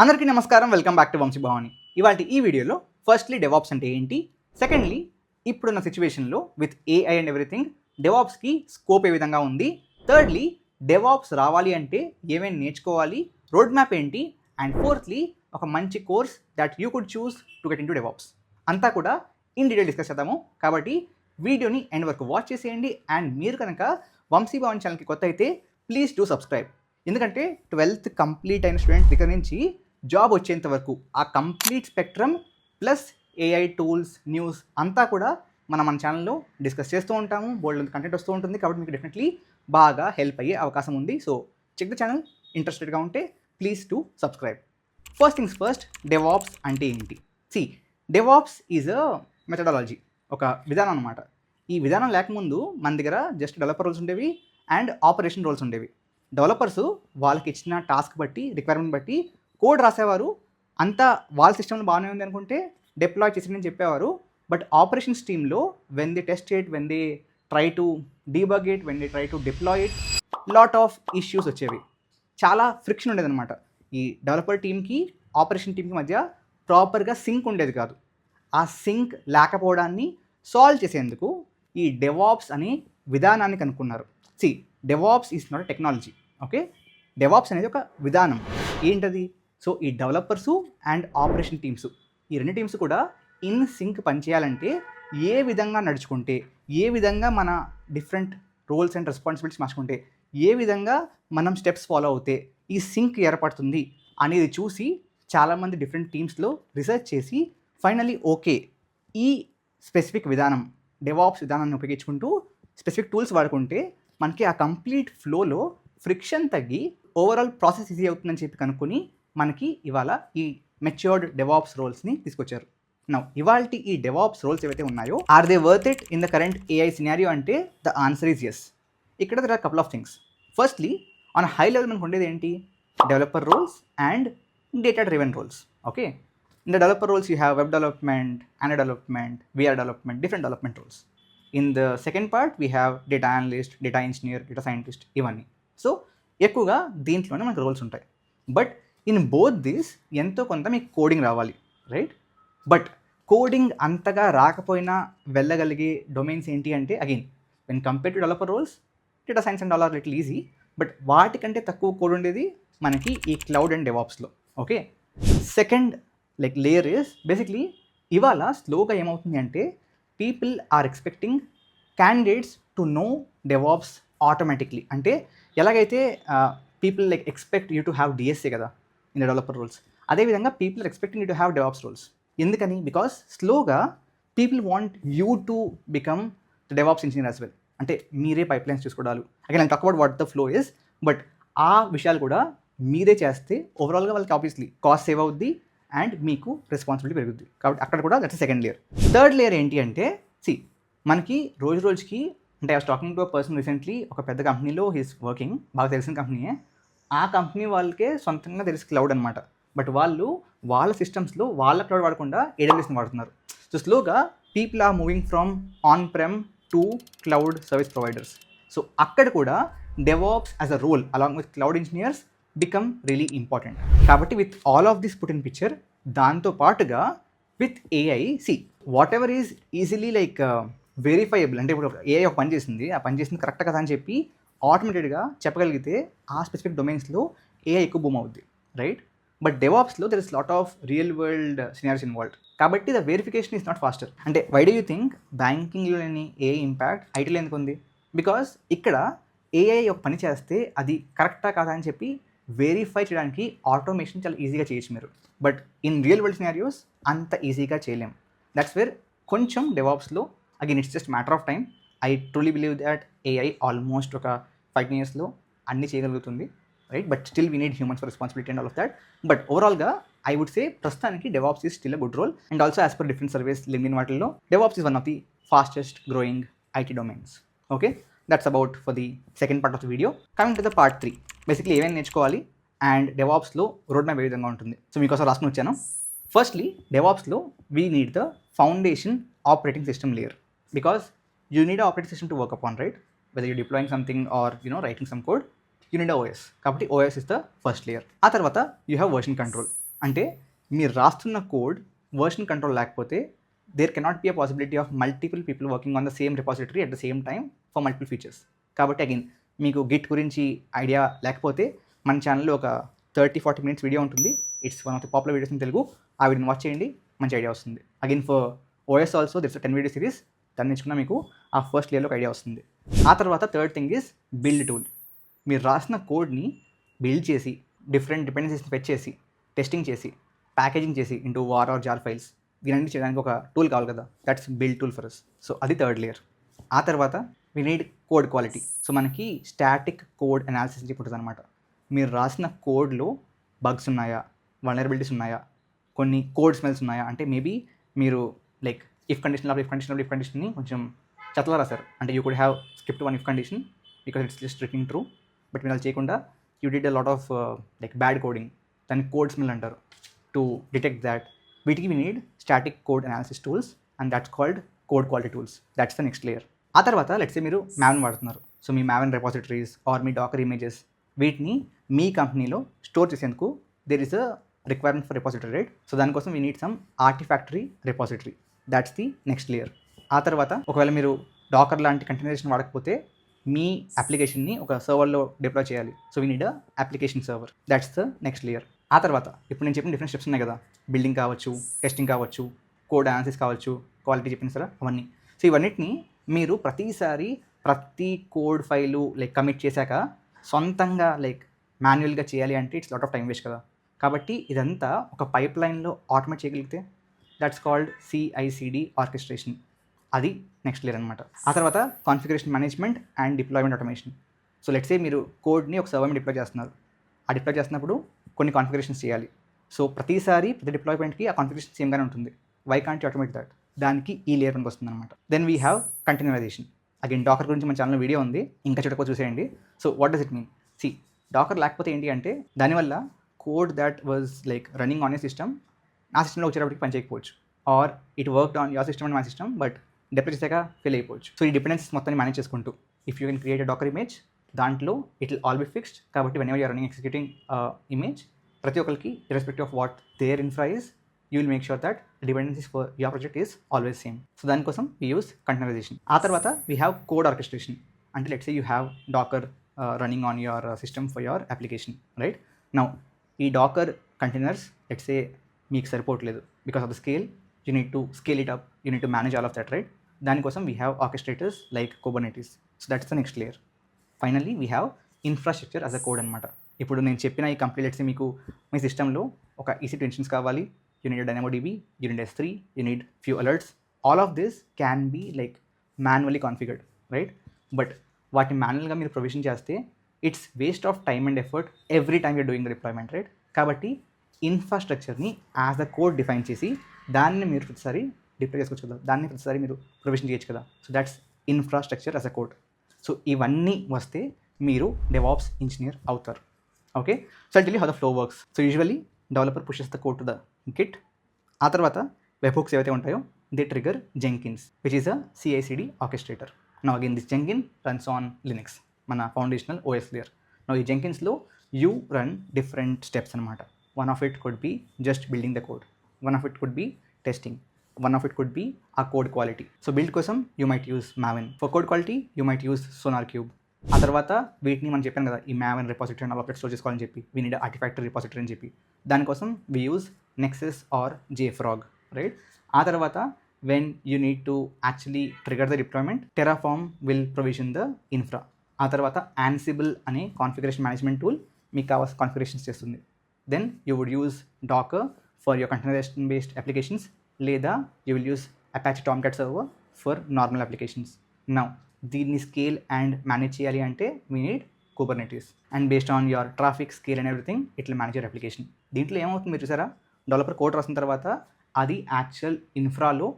అందరికీ నమస్కారం. Welcome back to Vamshi Bhavani. ఇవాళ ఈ వీడియోలో ఫస్ట్లీ డెవాప్స్ అంటే ఏంటి, సెకండ్లీ ఇప్పుడున్న సిచ్యువేషన్లో విత్ ఏఐ అండ్ ఎవ్రీథింగ్ డెవాప్స్కి స్కోప్ ఏ విధంగా ఉంది, థర్డ్లీ డెవాప్స్ రావాలి అంటే ఏమేమి నేర్చుకోవాలి, రోడ్ మ్యాప్ ఏంటి, అండ్ ఫోర్త్లీ ఒక మంచి course that you could choose to get into DevOps అంతా కూడా ఇన్ డీటెయిల్ డిస్కస్ చేద్దాము. కాబట్టి వీడియోని ఎండ్ వరకు వాచ్ చేసేయండి. అండ్ మీరు కనుక వంశీ భవన్ ఛానల్కి కొత్త అయితే ప్లీజ్ డూ సబ్స్క్రైబ్. ఎందుకంటే 12th కంప్లీట్ అయిన స్టూడెంట్స్ దగ్గర నుంచి జాబ్ వచ్చేంత వరకు ఆ complete spectrum plus AI tools news అంతా కూడా మన ఛానల్లో డిస్కస్ చేస్తూ ఉంటాము. బోల్డ్ కంటెంట్ వస్తూ ఉంటుంది. కాబట్టి మీకు డెఫినెట్లీ బాగా హెల్ప్ అయ్యే అవకాశం ఉంది. So check the channel. ఇంట్రెస్టెడ్గా ఉంటే please to subscribe. First things first, DevOps అంటే ఏంటి? See, DevOps is a methodology, ఒక విధానం అనమాట. ఈ విధానం లేకముందు మన దగ్గర జస్ట్ డెవలపర్ రోల్స్ ఉండేవి అండ్ ఆపరేషన్ రోల్స్ ఉండేవి. డెవలపర్స్ వాళ్ళకి ఇచ్చిన టాస్క్ బట్టి, రిక్వైర్మెంట్ బట్టి కోడ్ రాసేవారు. అంతా వాళ్ళ సిస్టమ్లో బాగానే ఉంది అనుకుంటే డిప్లాయ్ చేసి చెప్పేవారు. బట్ ఆపరేషన్స్ టీంలో when they test it, when they try to debug it, when they try to deploy it, lot of issues వచ్చేవి. చాలా ఫ్రిక్షన్ ఉండేది అనమాట. ఈ డెవలపర్ టీమ్కి ఆపరేషన్ టీమ్కి మధ్య ప్రాపర్గా సింక్ ఉండేది కాదు. ఆ సింక్ లేకపోవడాన్ని సాల్వ్ చేసేందుకు ఈ డెవాప్స్ అనే విధానాన్ని కనుక్కున్నారు. See, DevOps is not a technology, okay? DevOps అనేది ఒక విధానం. ఏంటది? సో ఈ డెవలపర్సు అండ్ ఆపరేషన్ టీమ్స్, ఈ రెండు టీమ్స్ కూడా ఇన్ సింక్ పనిచేయాలంటే ఏ విధంగా నడుచుకుంటే, ఏ విధంగా మన డిఫరెంట్ రోల్స్ అండ్ రెస్పాన్సిబిలిటీస్ మార్చుకుంటే, ఏ విధంగా మనం స్టెప్స్ ఫాలో అవుతే ఈ సింక్ ఏర్పడుతుంది అనేది చూసి చాలామంది డిఫరెంట్ టీమ్స్లో రీసెర్చ్ చేసి ఫైనలీ ఓకే, ఈ స్పెసిఫిక్ విధానం డెవాప్స్ విధానాన్ని ఉపయోగించుకుంటూ స్పెసిఫిక్ టూల్స్ వాడుకుంటే మనకి ఆ కంప్లీట్ ఫ్లోలో ఫ్రిక్షన్ తగ్గి ఓవరాల్ ప్రాసెస్ ఈజీ అవుతుందని చెప్పి కనుక్కొని మనకి ఇవాళ ఈ మెచ్యూర్డ్ డెవాప్స్ రోల్స్ని తీసుకొచ్చారు. నౌ ఇవాల్టి ఈ డెవాప్స్ రోల్స్ ఏవైతే ఉన్నాయో, are they worth it in the current AI scenario అంటే ద ఆన్సర్ ఈజ్ ఎస్. ఇక్కడ there are couple of things. Firstly on high level మనకు ఉండేది ఏంటి? Developer roles and data driven roles. Okay, in the developer roles you have web development, Android development, VR development, different development roles. In the second part we have data analyst, data engineer, data scientist, ఇవన్నీ. So ఎక్కువగా దీంట్లోనే మనకు roles ఉంటాయి. But in both this ఎంతో కొంత మీకు coding రావాలి, right? But coding అంతగా రాకపోయినా వెళ్ళగలిగే డొమైన్స్ ఏంటి అంటే, again when compare to developer roles, data science and all are little easy. But వాటికంటే తక్కువ కోడ్ ఉండేది మనకి ఈ క్లౌడ్ అండ్ డెవాప్స్లో. Okay, second layer is basically ఇవాళ స్లోగా ఏమవుతుంది అంటే people are expecting candidates to know DevOps automatically. అంటే ఎలాగైతే people expect you to have DSA కదా ఇన్ ద డెవలపర్ రోల్స్, అదేవిధంగా people are expecting you to have DevOps roles. ఎందుకని? Because స్లోగా people want you to become the DevOps engineer as well. అంటే మీరే pipelines చూసుకోవడాలు, again I talk about what the flow is. But ఆ విషయాలు కూడా మీరే చేస్తే ఓవరాల్గా వాళ్ళకి ఆబ్వియస్లీ కాస్ట్ సేవ్ అవుద్ది అండ్ మీకు రెస్పాన్సిబిలిటీ పెరుగుద్ది. కాబట్టి అక్కడ కూడా that's second layer. Third layer ఏంటి అంటే, సి, మనకి రోజుకి అంటే I was talking to a person recently, ఒక పెద్ద కంపెనీలో హీస్ వర్కింగ్, బాగా తెలిసిన కంపెనీయే. ఆ కంపెనీ వాళ్ళకే సొంతంగా తెలిసి క్లౌడ్ అనమాట. బట్ వాళ్ళు వాళ్ళ సిస్టమ్స్లో వాళ్ళ క్లౌడ్ వాడకుండా ఏడబ్ల్యూఎస్ని వాడుతున్నారు. సో స్లోగా people are moving from on prem to cloud service providers. So అక్కడ కూడా DevOps as a role along with cloud engineers become really important. కాబట్టి with all of this put in picture, దాంతో పాటుగా with AI, see, whatever is easily verifiable. అంటే ఇప్పుడు AI ఒక పని చేసింది, ఆ పని చేసింది కరెక్ట్ కదా అని చెప్పి ఆటోమేటెడ్గా చెప్పగలిగితే ఆ స్పెసిఫిక్ డొమైన్స్లో ఏఐ ఎక్కువ బూమ్ అవుద్ది, రైట్? బట్ డెవాప్స్లో there is lot of real world scenarios involved. కాబట్టి the verification is not faster. అంటే వై డూ యూ థింక్ బ్యాంకింగ్లో లేని ఏఐ ఇంపాక్ట్ ఐటీలో ఎందుకు ఉంది? బికాస్ ఇక్కడ ఏఐ ఒక పని చేస్తే అది కరెక్టా కాదా అని చెప్పి వెరిఫై చేయడానికి ఆటోమేషన్ చాలా ఈజీగా చేయొచ్చు మీరు. But in real world scenarios అంత ఈజీగా చేయలేం. దట్స్ వేర్ కొంచెం డెవాప్స్లో again it's just matter of time. I truly believe that AI almost ఒక 5 yearsలో అన్నీ చేయగలుగుతుంది, right? But still we need humans for responsibility and all of that. But ఓవరాల్గా ఐ వుడ్ సే ప్రస్తుతానికి DevOps is still a good role. And also as per different service LinkedIn వాటిల్లో DevOps is one of the fastest growing IT domains. Okay, that's about for the second part of the video. Coming to the part 3, basically ఏమైనా నేర్చుకోవాలి and డెవాప్స్లో road map ఏ విధంగా ఉంటుంది. So మీకోసం రాసుకుని వచ్చాను. ఫస్ట్లీ డెవాప్స్లో we need the foundation operating system layer, because you need an operating system to work upon, right? Whether you're deploying something or writing some code, you need a OS. కాబట్టి OS is the first layer. ఆ తర్వాత you have version control. అంటే మీరు రాస్తున్న code version control లేకపోతే there cannot be a possibility of multiple people working on the same repository at the same time for multiple features. కాబట్టి again మీకు git గురించి idea లేకపోతే మన ఛానల్లో ఒక 30-40 minutes వీడియో ఉంటుంది. It's one of the popular videos in Telugu. ఆ వీడియోని వాచ్ చేయండి, మంచి ఐడియా వస్తుంది. Again for OS also there's 10 video series. దాన్ని నేర్చుకున్న మీకు ఆ ఫస్ట్ లేయర్లో ఒక ఐడియా వస్తుంది. ఆ తర్వాత third thing is build tool. మీరు రాసిన కోడ్ని బిల్డ్ చేసి డిఫరెంట్ డిపెండెన్సీస్ని ఫెచ్ చేసి టెస్టింగ్ చేసి ప్యాకేజింగ్ చేసి into war or jar files దీనిని చేయడానికి ఒక టూల్ కావాలి కదా, that's build tool for us. So అది థర్డ్ లేయర్. ఆ తర్వాత we need code quality. So మనకి స్టాటిక్ కోడ్ అనాలిసిస్ అని చెప్పి ఉంటుంది అనమాట. మీరు రాసిన కోడ్లో బగ్స్ ఉన్నాయా, వల్నరబిలిటీస్ ఉన్నాయా, కొన్ని కోడ్ స్మెల్స్ ఉన్నాయా, అంటే మేబీ మీరు లైక్ ఇఫ్ కండిషన్ని కొంచెం చెత్తగా రాశారు. అంటే you could have skipped one if condition because it's just returning true, but మీరు అలా చేయకుండా you did a lot of like bad coding, దాన్ని కోడ్ స్మెల్ అంటారు. టు డిటెక్ట్ దాట్ వీటికి we need static code analysis tools and that's called code quality tools. That's the next layer. ఆ తర్వాత let's say మీరు Maven వాడుతున్నారు. So మీ Maven repositories or మీ Docker images వీటిని మీ కంపెనీలో స్టోర్ చేసేందుకు there is a requirement for repository, right? So దానికోసం we need some Artifactory repository. That's the next layer. ఆ తర్వాత ఒకవేళ మీరు డాకర్ లాంటి కంటైనరైజేషన్ వాడకపోతే మీ అప్లికేషన్ని ఒక సర్వర్లో డిప్లాయ్ చేయాలి. So we need a application server. That's the next layer. ఆ తర్వాత ఇప్పుడు నేను చెప్పిన డిఫరెంట్ స్టెప్స్ ఉన్నాయి కదా, బిల్డింగ్ కావచ్చు, టెస్టింగ్ కావచ్చు, కోడ్ అనాలిసిస్ కావచ్చు, క్వాలిటీ చెప్పిన సరే అవన్నీ. సో ఇవన్నిటిని మీరు ప్రతిసారి ప్రతి కోడ్ ఫైలు లైక్ కమిట్ చేశాక సొంతంగా లైక్ మాన్యువల్గా చేయాలి అంటే it's lot of time waste కదా. కాబట్టి ఇదంతా ఒక పైప్ లైన్లో ఆటోమేట్ చేయగలిగితే దట్స్ కాల్డ్ CI/CD ఆర్కెస్ట్రేషన్. అది నెక్స్ట్ లేయర్ అనమాట. ఆ తర్వాత configuration management and deployment automation. So let's say మీరు కోడ్ని ఒక సర్వర్ మీద డిప్లాయ్ చేస్తున్నారు. ఆ డిప్లాయ్ చేస్తున్నప్పుడు కొన్ని కాన్ఫిగరేషన్స్ చేయాలి. సో ప్రతిసారి ప్రతి డిప్లాయ్మెంట్కి ఆ కాన్ఫిగరేషన్ సేమ్గానే ఉంటుంది. Why can't you automate that? దానికి ఈ లేయర్ మనకు వస్తుంది అనమాట. Then we have containerization. Again docker గురించి మన ఛానల్లో వీడియో ఉంది, ఇంకా చూడకపోతే చూసేయండి. So what does it mean? See docker లేకపోతే ఏంటి అంటే దానివల్ల code that was like running on a system నా సిస్టంలో వచ్చేటప్పటికి పని చేయకపోవచ్చు, or it worked on your system and my system but deploy చేశాక ఫెయిల్ అయిపోవచ్చు. సో ఈ డిపెండెన్సీస్ మొత్తాన్ని మేనేజ్ చేసుకుంటూ if you can create a docker image, దాంట్లో it will all be fixed. కాబట్టి whenever you are running executing image ప్రతి ఒక్కరికి irrespective of what their infra is, you will make sure that dependencies for your project is always same. So దానికోసం we use containerization. ఆ తర్వాత we have code orchestration. అంటే let's say you have docker running on your system for your application, right? Now ఈ Dakar containers let's say మీకు సరిపోవట్లేదు because of the scale, you need to scale it up, you need to manage all of that, right? దానికోసం we have orchestrators like Kubernetes. So that's the next layer. Finally we have infrastructure as a code అనమాట. ఇప్పుడు నేను చెప్పిన ఈ completes మీకు మీ సిస్టంలో ఒక EC2 instance కావాలి, you need DynamoDB, you need S3, you need few alerts. All of this can be like manually configured, right? But వాటిని మాన్యువల్గా మీరు ప్రొవిజన్ చేస్తే it's waste of time and effort every time you're doing the deployment, right? కాబట్టి ఇన్ఫ్రాస్ట్రక్చర్ని as a code define చేసి దాన్ని మీరు ప్రతిసారి డిప్లాయ్ చేసుకోవచ్చు కదా, దాన్ని ప్రతిసారి మీరు ప్రొవిజన్ చేయొచ్చు కదా. So that's infrastructure as a code. So ఇవన్నీ వస్తే మీరు డెవాప్స్ ఇంజనీర్ అవుతారు. Okay, so I'll tell you how the flow works. So usually developer pushes the code to the Git. ఆ తర్వాత వెబ్ హుక్స్ ఏవైతే ఉంటాయో they trigger Jenkins which is a CI/CD orchestrator. Now again this Jenkin runs on Linux, మన foundational OS layer. Now ఈ జెంకిన్స్లో you run different steps అనమాట. One of it could be just building the code, one of it could be testing, one of it could be uh code quality. So build కోసం you might use maven, for code quality you might use SonarQube. ఆ తర్వాత వీటిని మనం చెప్పాను కదా, ఈ maven repository and all store చేసుకోవాలని చెప్పి వీ నీడ్ ఆర్టిఫాక్టరీ రెపాజిటరీ అని చెప్పి, దానికోసం we use Nexus or JFrog, right? ఆ తర్వాత when you need to actually trigger the deployment, Terraform will provision the infra. ఆ తర్వాత Ansible అనే కాన్ఫిగరేషన్ మేనేజ్మెంట్ టూల్ మీకు కావాల్సిన కాన్ఫిగరేషన్స్ చేస్తుంది. Then you would use Docker for your containerization based applications, లేదా you will use Apache Tomcat server for normal applications. Now దీన్ని scale and manage చేయాలి అంటే we need Kubernetes, and based on your traffic scale and everything it will manage your application. దీంట్లో ఏమవుతుంది మీరు చూసారా, developer code రాసిన తర్వాత అది యాక్చువల్ ఇన్ఫ్రాలో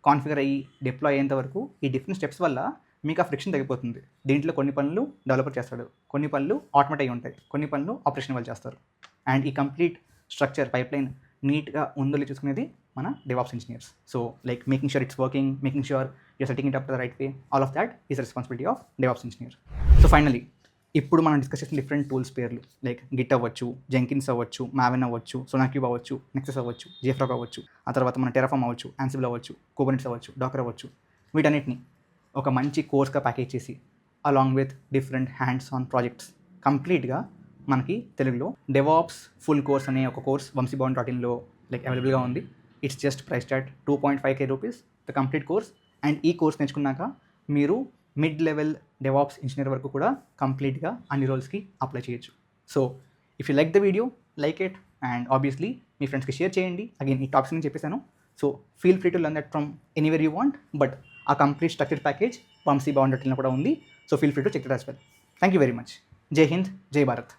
కాన్ఫిగర్ అయ్యి డిప్లాయ్ అయ్యేంత వరకు ఈ డిఫరెంట్ స్టెప్స్ వల్ల మీకు ఆ ఫ్రిక్షన్ తగ్గిపోతుంది. దీంట్లో కొన్ని పనులు డెవలపర్ చేస్తాడు, కొన్ని పనులు ఆటోమేట్ అయ్యి ఉంటాయి, కొన్ని పనులు ఆపరేషన్ వాళ్ళు చేస్తారు. అండ్ ఈ కంప్లీట్ స్ట్రక్చర్ పైప్లైన్ నీట్గా ఉందో చూసుకునేది మన DevOps engineers. So like making sure it's working, making sure your setting it up the right way, all of that is the responsibility of DevOps engineer. So finally ఇప్పుడు మనం discuss చేసిన different tools పేర్లు like Git అవ్వచ్చు, Jenkins అవ్వచ్చు, Maven అవ్వచ్చు, సోనాక్యూబ్ అవ్వచ్చు, Nexus అవ్వచ్చు, జేఫ్రాగ్ అవ్వచ్చు, ఆ తర్వాత మన టెరాఫామ్ అవ్వచ్చు, యాన్సిబుల్ అవ్వచ్చు, కుబర్నెట్స్ అవ్వచ్చు, డాకర్ అవ్వచ్చు, వీటన్నిటిని ఒక మంచి కోర్స్గా ప్యాకేజ్ చేసి along with different hands on projects కంప్లీట్గా మనకి తెలుగులో డెవాప్స్ ఫుల్ కోర్స్ అనే ఒక కోర్స్ వంశీభవన్.inలో లైక్ అవైలబుల్గా ఉంది. It's just priced at 2.5K rupees the complete course. And ఈ కోర్స్ నేర్చుకున్నాక మీరు మిడ్ లెవెల్ డెవాప్స్ ఇంజనీర్ వరకు కూడా కంప్లీట్గా అన్ని రోల్స్కి అప్లై చేయొచ్చు. So if you like the video, like it and obviously మీ ఫ్రెండ్స్కి షేర్ చేయండి. అగైన్ ఈ టాపిక్స్ నేను చెప్పేశాను. So feel free to learn that from anywhere you want, but ఆ కంప్లీట్ స్ట్రక్చర్ ప్యాకేజ్ వంశీభవన్.inలో కూడా ఉంది. So feel free to check it as well. Thank you very much. జై హింద్, జై భారత్.